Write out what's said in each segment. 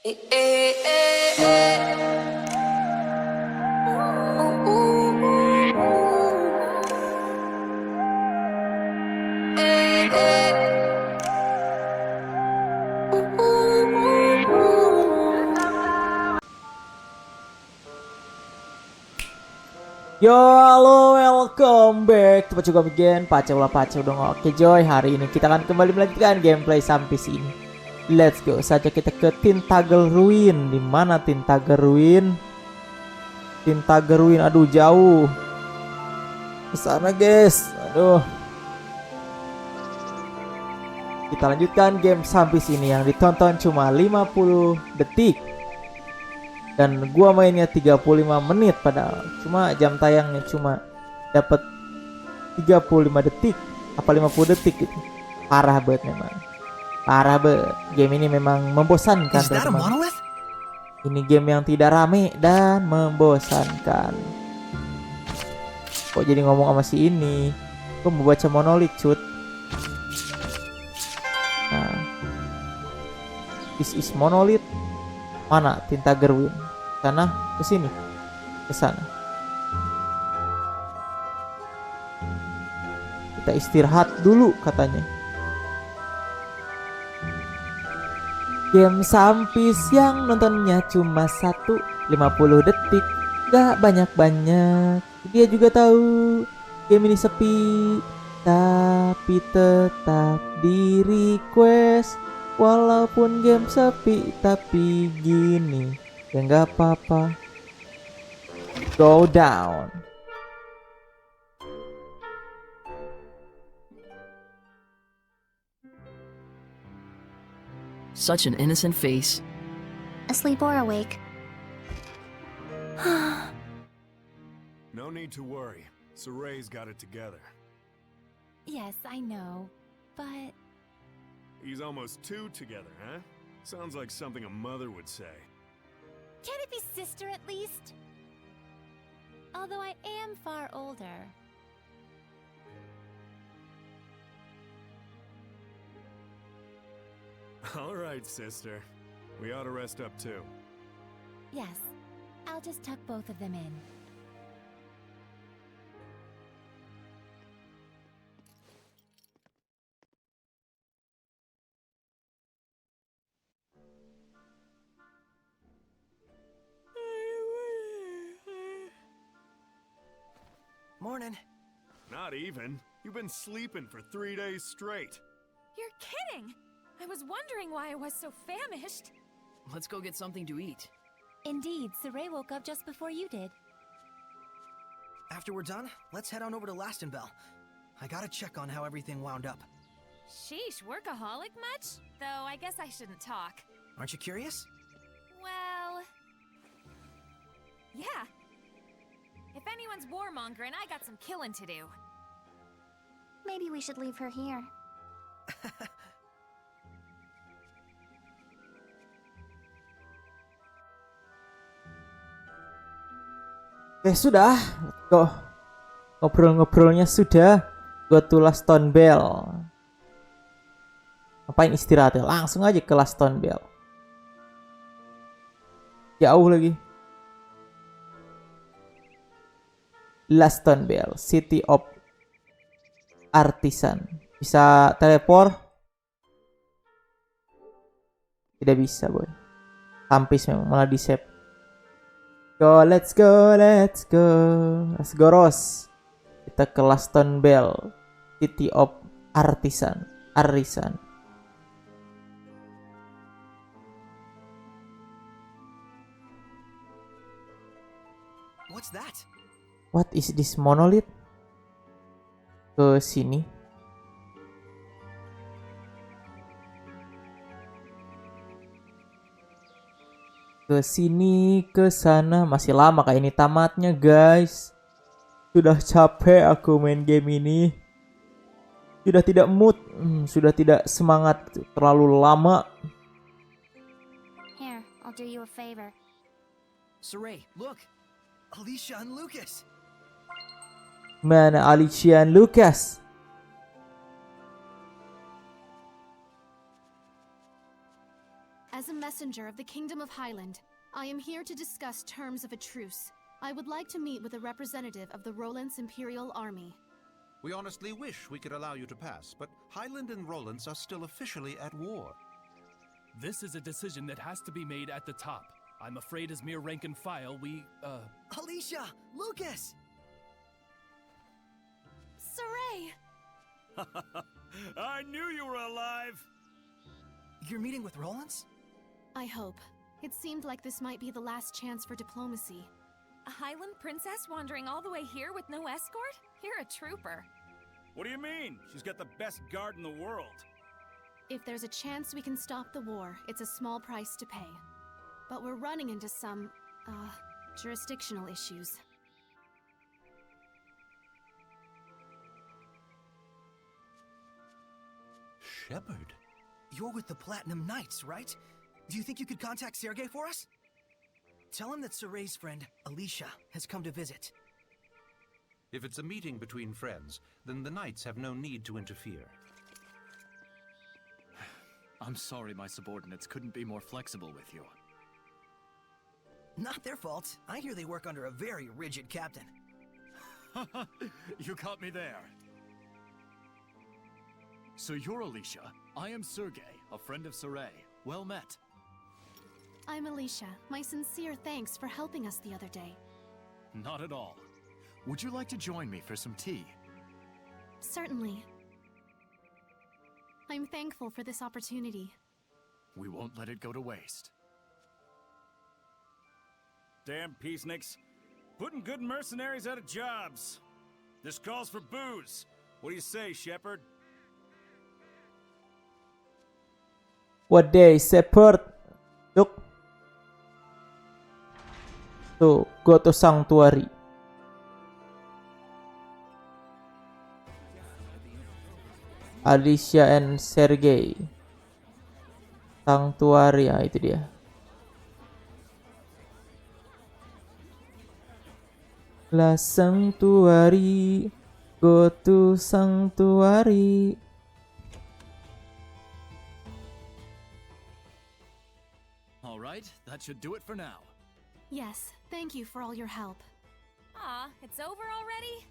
Eh, eh, eh, eh. Eh, eh. Yo, halo, welcome back to Pacu Again, Pacu ulah Pacu dong. Oke Joy, hari ini kita akan kembali melanjutkan gameplay sampai sini. Let's go saja kita ke Tintagel Ruin. Di mana Tintagel Ruin? Tintagel Ruin, aduh jauh. Kesana guys, aduh. Kita lanjutkan game sampai sini yang ditonton cuma 50 detik. Dan gua mainnya 35 menit padahal cuma jam tayangnya cuma dapat 35 detik apa 50 detik gitu. Parah banget memang. Parah banget. Game ini memang membosankan teman-teman. Ini game yang tidak rame dan membosankan. Kok jadi ngomong sama si ini? Gua mau baca monolith cut. Nah, this is monolith. Mana tinta gerwin? Sana, ke sini, ke sana. Kita istirahat dulu katanya. Game sampis yang nontonnya cuma 50 detik, gak banyak-banyak. Dia juga tahu game ini sepi, tapi tetap di request. Walaupun game sepi, tapi gini ya nggak apa-apa. Go down. Such an innocent face. Asleep or awake? No need to worry. Saray's got it together. Yes, I know, but He's almost two together, huh? Sounds like something a mother would say. can't it be sister at least? Although I am far older. All right, sister. We ought to rest up too. Yes, I'll just tuck both of them in. Morning. Not even. You've been sleeping for 3 days straight. You're kidding! I was wondering why I was so famished. Let's go get something to eat. Indeed, Saray woke up just before you did. After we're done, let's head on over to Lastenbell. I gotta check on how everything wound up. Sheesh, workaholic much? Though I guess I shouldn't talk. Aren't you curious? Well... yeah. If anyone's warmongering, I got some killing to do. Maybe we should leave her here. Sudah, kok ngobrol-ngobrolnya sudah. Go to Lastenbell. Ngapain istirahat ya? Langsung aja ke Lastenbell. Jauh lagi. Lastenbell, City of Artisan. Bisa teleport? Tidak bisa, boy. Tampis memang, malah di save. Go, let's go, let's go. Let's go, Ross. Kita ke Lastenbell, City of Artisan. Arisan. What's that? What is this monolith? Ke sini. Ke sini, ke sana. Masih lama kayak ini tamatnya, guys. Sudah capek aku main game ini. Sudah tidak mood, sudah tidak semangat, terlalu lama. Here, I'll do you a favor. Saray, look! Alicia and Lucas! Mana Alicia and Lucas? As a messenger of the Kingdom of Highland. I am here to discuss terms of a truce. I would like to meet with a representative of the Roland's Imperial Army. We honestly wish we could allow you to pass, but Highland and Roland's are still officially at war. This is a decision that has to be made at the top. I'm afraid as mere rank and file, Alicia! Lucas! Saray! I knew you were alive! You're meeting with Roland's? I hope. It seemed like this might be the last chance for diplomacy. A Highland princess wandering all the way here with no escort? You're a trooper. What do you mean? She's got the best guard in the world. If there's a chance we can stop the war, it's a small price to pay. But we're running into some, jurisdictional issues. Shepard? You're with the Platinum Knights, right? Do you think you could contact Sergei for us? Tell him that Saray's friend, Alicia, has come to visit. If it's a meeting between friends, then the Knights have no need to interfere. I'm sorry my subordinates couldn't be more flexible with you. Not their fault. I hear they work under a very rigid captain. You caught me there. So you're Alicia. I am Sergei, a friend of Saray. Well met. I'm Alicia. My sincere thanks for helping us the other day. Not at all. Would you like to join me for some tea? Certainly. I'm thankful for this opportunity. We won't let it go to waste. Damn peaceniks. Putting good mercenaries out of jobs. This calls for booze. What do you say, Shepard? What day? Support. Look. So go to sanctuary. Alicia and Sergei. Sanctuary, ya itu dia. La sanctuary. Go to sanctuary. All right, that should do it for now. Yes, thank you for all your help. Aw, it's over already?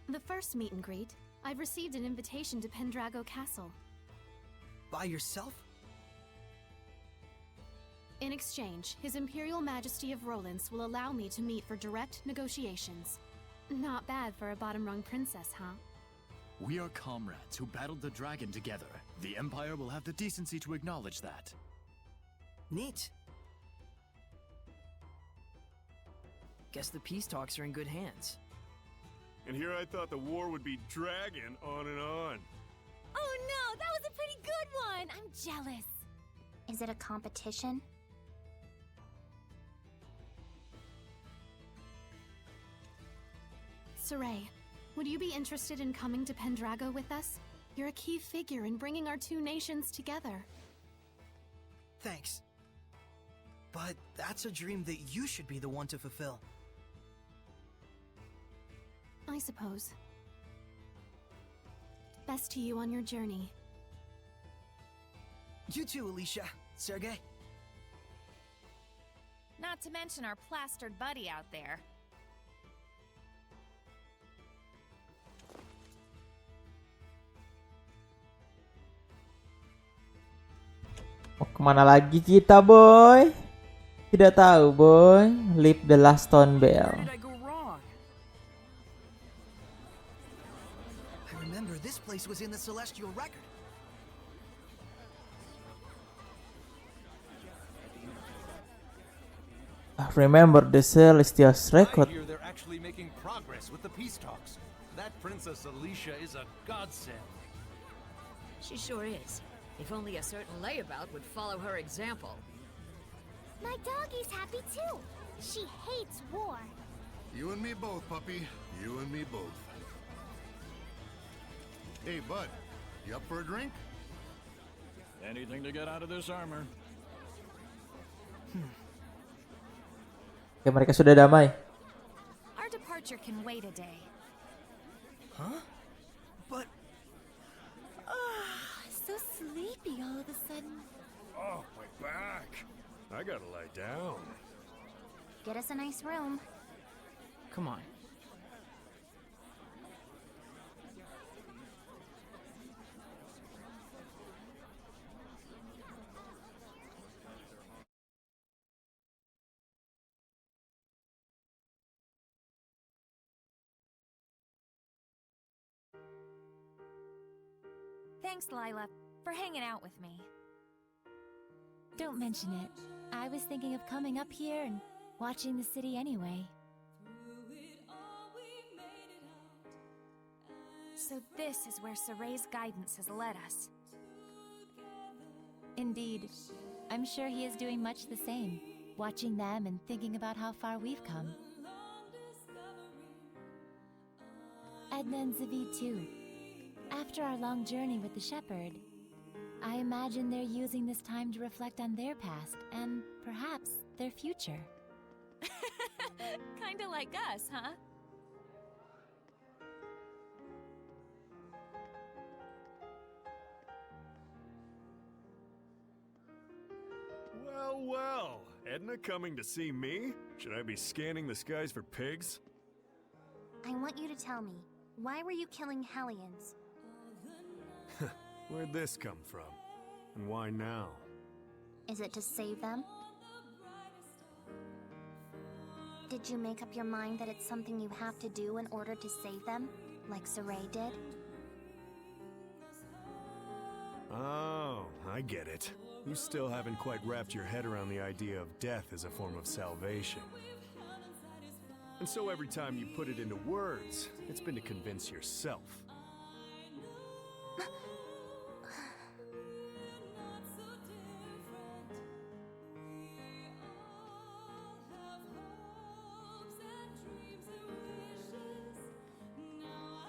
The first meet and greet, I've received an invitation to Pendrago Castle. By yourself? In exchange, His Imperial Majesty of Roland's will allow me to meet for direct negotiations. Not bad for a bottom-rung princess, huh? We are comrades who battled the dragon together. The Empire will have the decency to acknowledge that. Neat. Guess the peace talks are in good hands. And here I thought the war would be dragging on and on. Oh no, that was a pretty good one! I'm jealous. Is it a competition? Saray, would you be interested in coming to Pendrago with us? You're a key figure in bringing our two nations together. Thanks. But that's a dream that you should be the one to fulfill. I suppose. Best to you on your journey. You too, Alicia. Sergei? Not to mention our plastered buddy out there. Mau kemana lagi kita, boy? Tidak tahu, boy. Leave the last stone bell. Where did I go wrong? I remember this place was in the Celestial Record. Remember the Celestial Record. I hear they're actually making progress with the peace talks. That Princess Alicia is a godsend. She sure is. If only a certain layabout would follow her example. My doggie's happy too. She hates war. You and me both, puppy. You and me both. Hey, bud. You up for a drink? Anything to get out of this armor. Ya, mereka sudah damai. Our departure can wait a day. Huh? But So sleepy all of a sudden. Oh, my back. I gotta lie down. Get us a nice room. Come on. Thanks, Lila, for hanging out with me. Don't mention it. I was thinking of coming up here and watching the city anyway. So this is where Saray's guidance has led us. Indeed. I'm sure he is doing much the same, watching them and thinking about how far we've come. Edna and Zavid too. After our long journey with the shepherd, I imagine they're using this time to reflect on their past and perhaps their future. Kinda like us, huh? Well, well. Edna coming to see me? Should I be scanning the skies for pigs? I want you to tell me, why were you killing Hellions? Where'd this come from? And why now? Is it to save them? Did you make up your mind that it's something you have to do in order to save them, like Saray did? Oh, I get it. You still haven't quite wrapped your head around the idea of death as a form of salvation. And so every time you put it into words, it's been to convince yourself.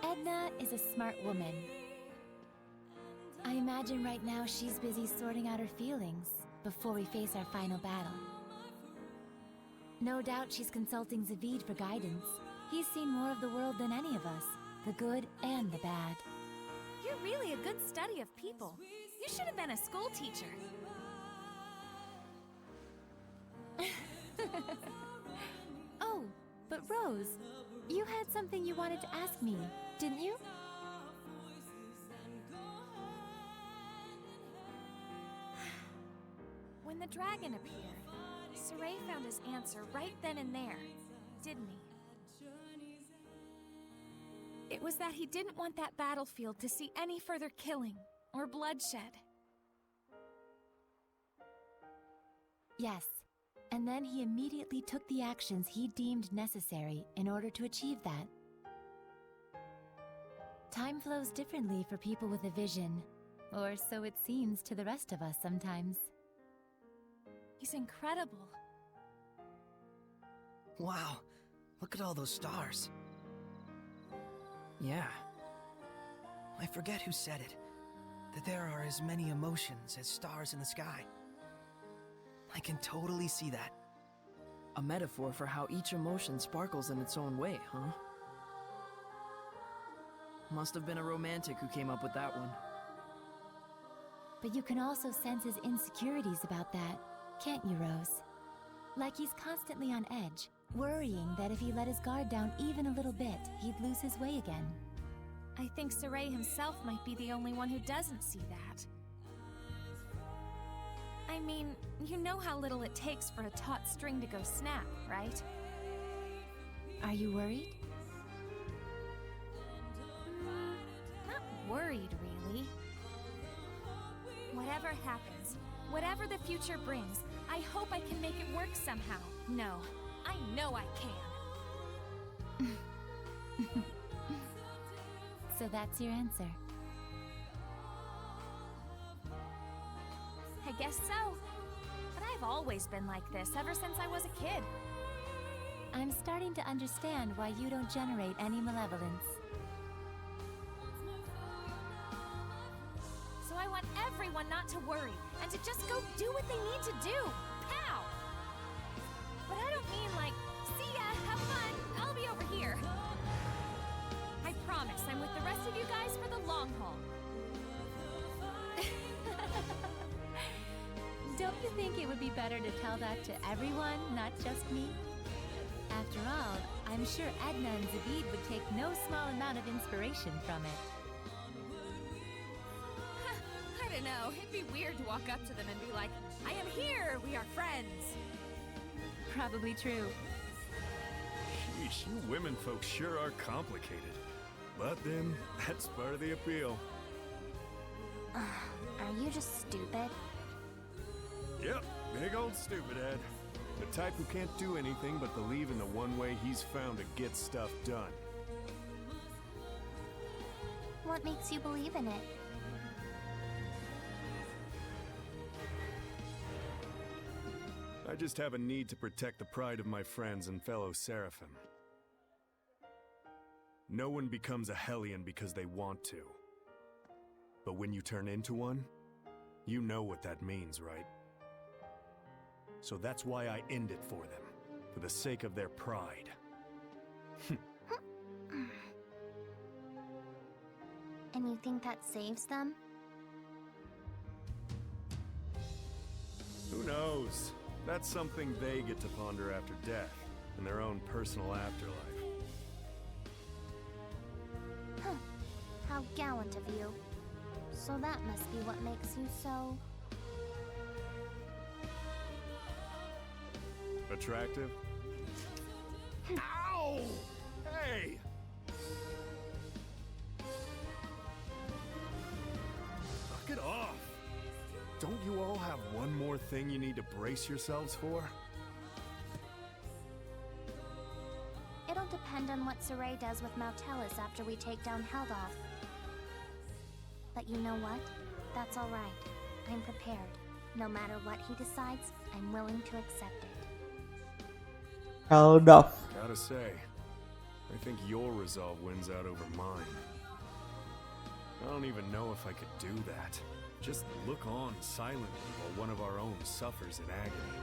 Edna is a smart woman. I imagine right now she's busy sorting out her feelings before we face our final battle. No doubt she's consulting Zavid for guidance. He's seen more of the world than any of us, the good and the bad. You're really a good study of people. You should have been a school teacher. Oh, but Rose, you had something you wanted to ask me, didn't you? When the dragon appeared, Saray found his answer right then and there, didn't he? It was that he didn't want that battlefield to see any further killing or bloodshed. Yes, and then he immediately took the actions he deemed necessary in order to achieve that. Time flows differently for people with a vision, or so it seems to the rest of us sometimes. He's incredible. Wow, look at all those stars. Yeah. I forget who said it, that there are as many emotions as stars in the sky. I can totally see that. A metaphor for how each emotion sparkles in its own way, huh? Must have been a romantic who came up with that one. But you can also sense his insecurities about that, can't you, Rose? Like he's constantly on edge, worrying that if he let his guard down even a little bit, he'd lose his way again. I think Saray himself might be the only one who doesn't see that. I mean, you know how little it takes for a taut string to go snap, right? Are you worried? Not worried, really. Whatever happens, whatever the future brings, I hope I can make it work somehow. No, I know I can. So that's your answer. I guess so. But I've always been like this ever since I was a kid. I'm starting to understand why you don't generate any malevolence. So I want everyone not to worry and to just go do what they need to do. Pow! But I don't mean like, see ya, have fun, I'll be over here. I promise I'm with the rest of you guys for the long haul. Don't you think it be better to tell that to everyone, not just me? After all, I'm sure Edna and Zavid would take no small amount of inspiration from it. I don't know, it'd be weird to walk up to them and be like, I am here, we are friends. Probably true. Sheesh, you women folks sure are complicated. But then, that's part of the appeal. Are you just stupid? Yep, big old stupid head. The type who can't do anything but believe in the one way he's found to get stuff done. What makes you believe in it? I just have a need to protect the pride of my friends and fellow Seraphim. No one becomes a Hellion because they want to. But when you turn into one, you know what that means, right? So that's why I end it for them, for the sake of their pride. And you think that saves them? Who knows? That's something they get to ponder after death, in their own personal afterlife. Huh. How gallant of you. So that must be what makes you so... Attractive? Ow! Hey! Knock it off! Don't you all have one more thing you need to brace yourselves for? It'll depend on what Saray does with Mautelis after we take down Heldoff. But you know what? That's alright. I'm prepared. No matter what he decides, I'm willing to accept it. Heldoff. Gotta say, I think your resolve wins out over mine. I don't even know if I could do that. Just look on silently while one of our own suffers in agony.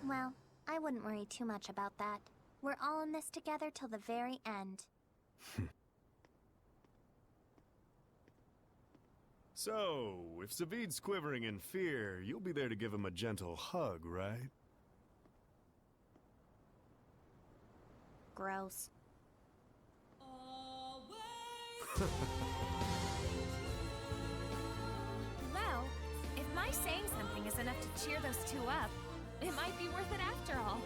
Well, I wouldn't worry too much about that. We're all in this together till the very end. So, if Zavid's quivering in fear, you'll be there to give him a gentle hug, right? Gross. Well, if my saying something is enough to cheer those two up, it might be worth it after all.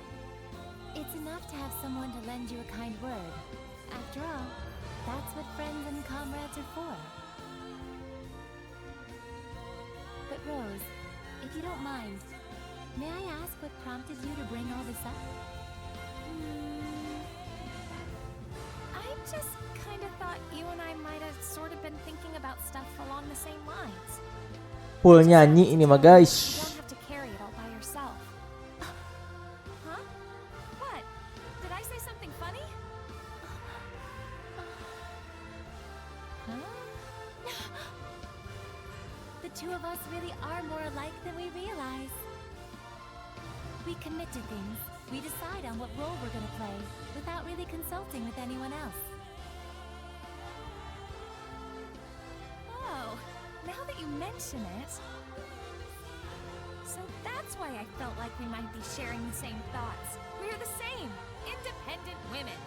It's enough to have someone to lend you a kind word. After all, that's what friends and comrades are for. But Rose, if you don't mind, may I ask what prompted you to bring all this up? I just kind of thought you and I might have sort of been thinking about stuff along the same lines. Full nyanyi ini mah You guys. don't have to carry it all by yourself. Huh? What? Did I say something funny? The two of us really are more alike than we realize. We commit to things. We decide on what role we're gonna play without really consulting with anyone else. Oh, now that you mention it. So that's why I felt like we might be sharing the same thoughts. We're the same, independent women.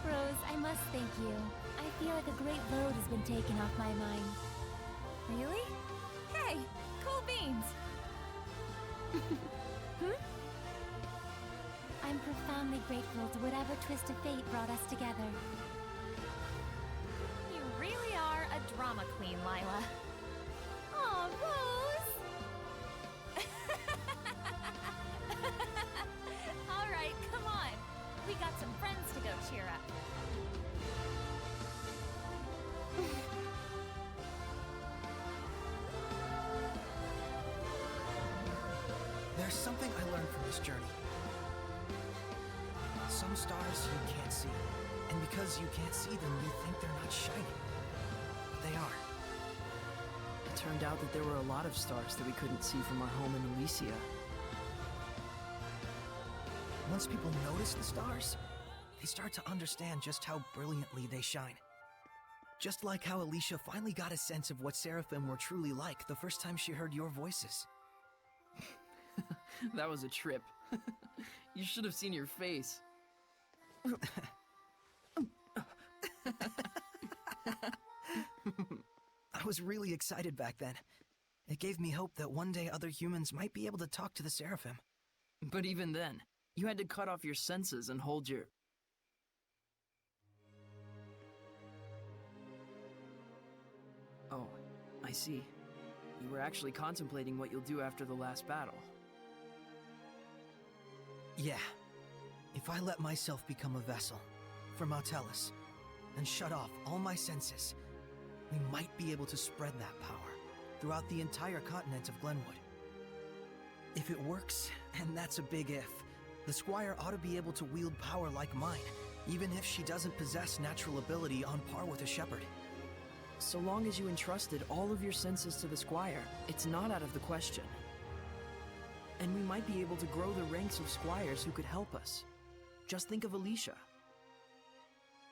Rose, I must thank you. I feel like a great load has been taken off my mind. Really? Hey, cool beans. I'm profoundly grateful to whatever twist of fate brought us together. You really are a drama queen, Lila. Aw, Rose! All right, come on. We got some friends to go cheer up. There's something I learned from this journey. Some stars you can't see, and because you can't see them, you think they're not shining. But they are. It turned out that there were a lot of stars that we couldn't see from our home in Elysia. Once people notice the stars, they start to understand just how brilliantly they shine. Just like how Alicia finally got a sense of what Seraphim were truly like the first time she heard your voices. That was a trip. You should have seen your face. I was really excited back then. It gave me hope that one day other humans might be able to talk to the Seraphim. But even then, you had to cut off your senses and hold your... Oh, I see. You were actually contemplating what you'll do after the last battle. Yeah. If I let myself become a vessel for Mautellus and shut off all my senses, we might be able to spread that power throughout the entire continent of Glenwood. If it works, and that's a big if, the Squire ought to be able to wield power like mine, even if she doesn't possess natural ability on par with a shepherd. So long as you entrusted all of your senses to the Squire, it's not out of the question. And we might be able to grow the ranks of squires who could help us. Just think of Alicia.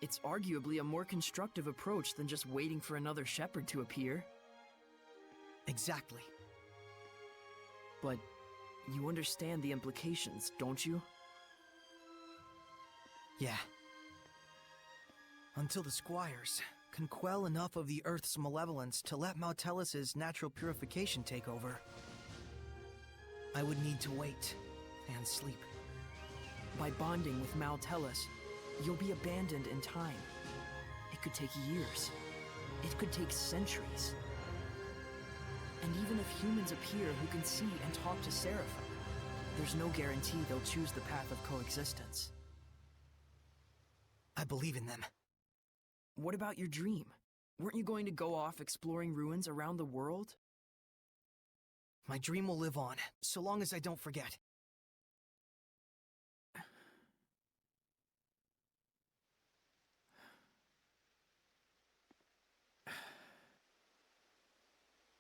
It's arguably a more constructive approach than just waiting for another shepherd to appear. Exactly. But you understand the implications, don't you? Yeah. Until the Squires can quell enough of the Earth's malevolence to let Mautellus's natural purification take over, I would need to wait and sleep. By bonding with Mautellus, you'll be abandoned in time. It could take years. It could take centuries. And even if humans appear who can see and talk to Seraphim, there's no guarantee they'll choose the path of coexistence. I believe in them. What about your dream? Weren't you going to go off exploring ruins around the world? My dream will live on, so long as I don't forget.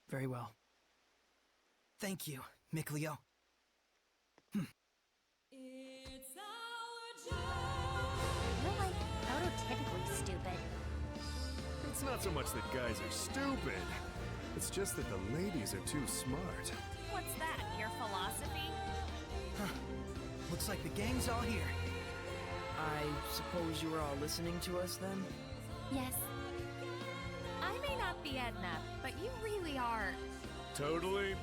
Very well. Thank you, Mikleo. You're like prototypically stupid. It's not so much that guys are stupid. It's just that the ladies are too smart. What's that, your philosophy? Huh. Looks like the gang's all here. I suppose you were all listening to us then? Yes. I may not be Edna, but you really are... Totally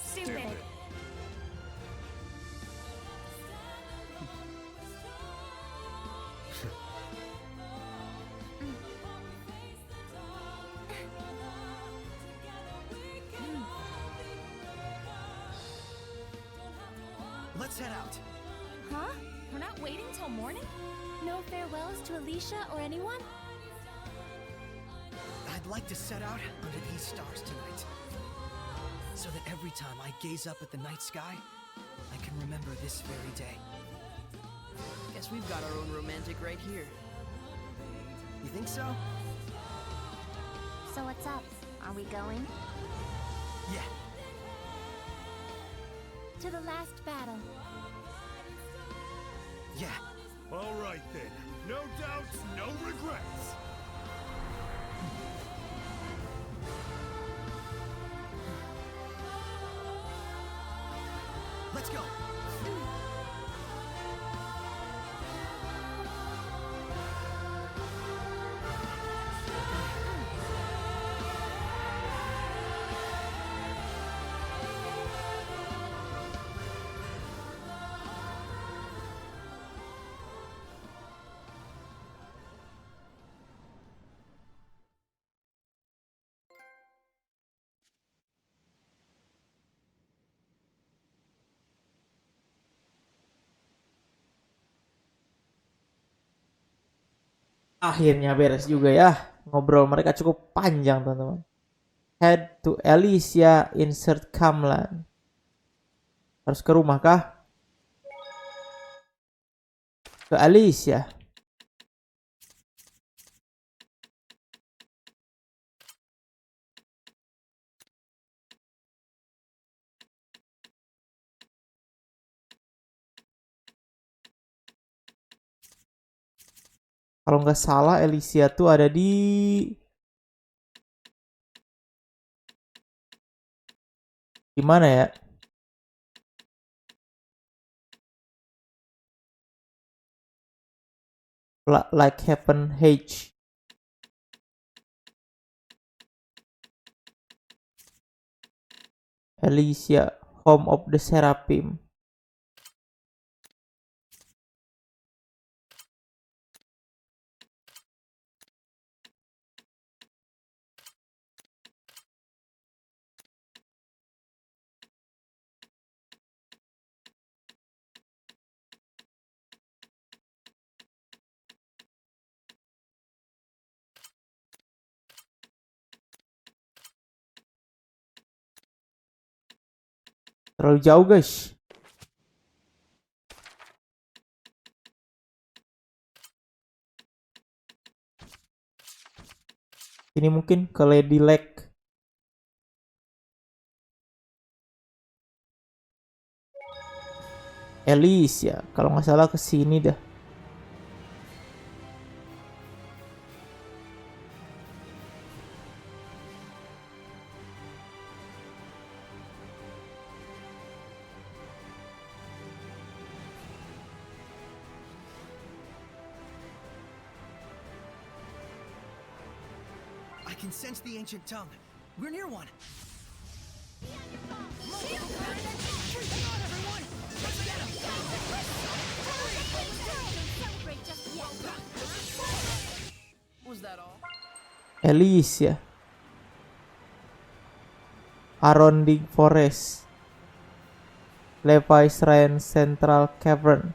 stupid. Let's head out. Huh? We're not waiting till morning? No farewells to Alicia or anyone? I'd like to set out under these stars tonight, so that every time I gaze up at the night sky, I can remember this very day. Guess we've got our own romantic right here. You think so? So what's up? Are we going? Yeah. To the last battle. Yeah. All right then. No doubts, no regrets. Let's go. Akhirnya beres juga ya. Ngobrol mereka cukup panjang, teman-teman. Head to Alicia insert Kamlan. Harus ke rumah kah? Ke Alicia. Kalau nggak salah Alicia tuh ada di mana ya? Like Happen H. Alicia, Home of the Seraphim. Terlalu jauh guys. Ini mungkin ke Lady Lake. Alicia, kalau nggak salah ke sini dah. I can sense the ancient tongue. We're near one. Was that all? Alicia. Aronding Forest. Levi Shrine Central Cavern.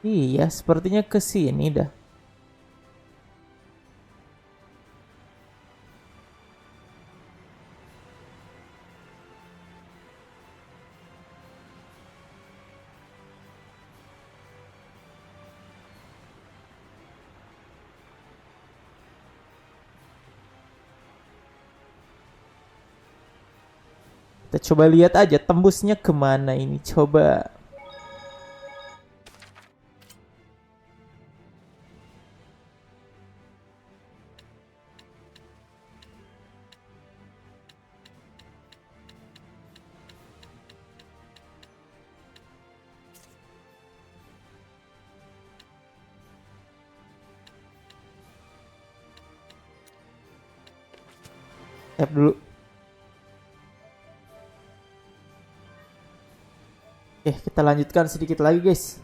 Iya, sepertinya ke sini dah. Kita coba lihat aja tembusnya kemana ini. Coba. Tap dulu. Oke, kita lanjutkan sedikit lagi guys.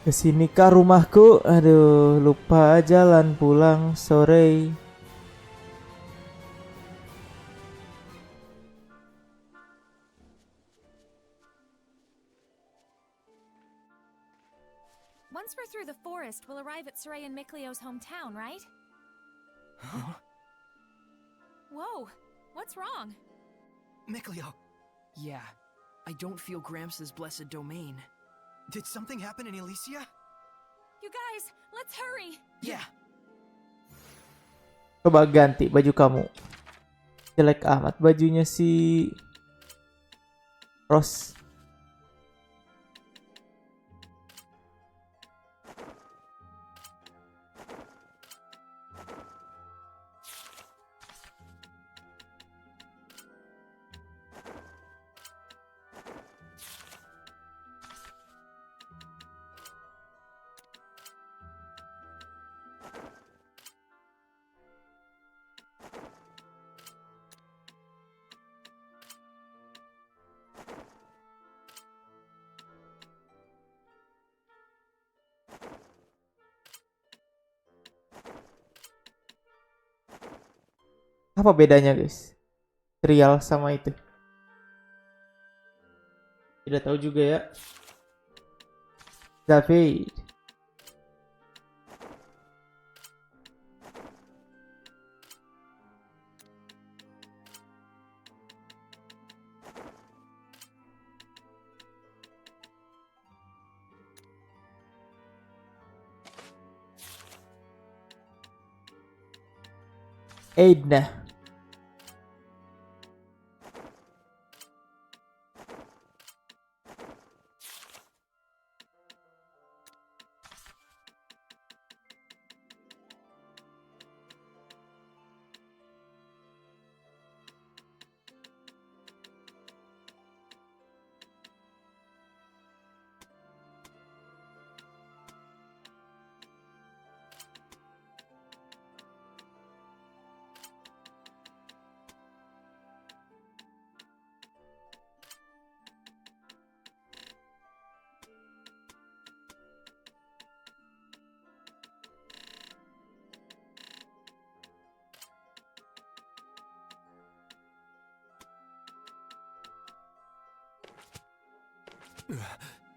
Kesini kah rumahku? Aduh, lupa jalan pulang sore. Once we're through the forest, we'll arrive at Saray and Miklio's hometown, right? Huh? Whoa, what's wrong? Miklio, Yeah, I don't feel Gramps' blessed domain. did something happen in Elysia? You guys, let's hurry! Yeah. Coba ganti baju kamu. Jelek amat bajunya si Rose. Apa bedanya guys? Trial sama itu. Tidak tahu juga ya. David. Edna.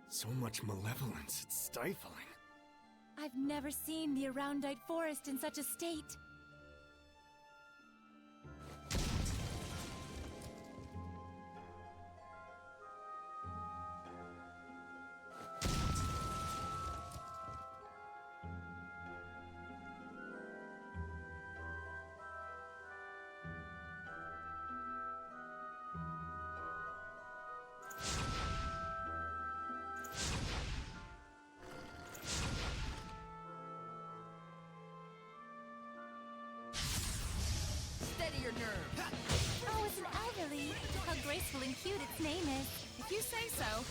So much malevolence, it's stifling. I've never seen the Aroundite forest in such a state. Steady your nerve. Oh, it's an elderly. How graceful and cute its name is. If you say so.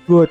Good.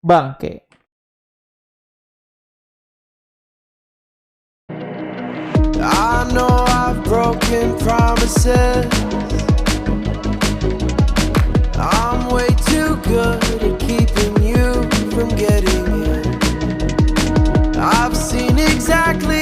Bangke. I know I've broken promises. I'm way too good at keeping you from getting in. I've seen exactly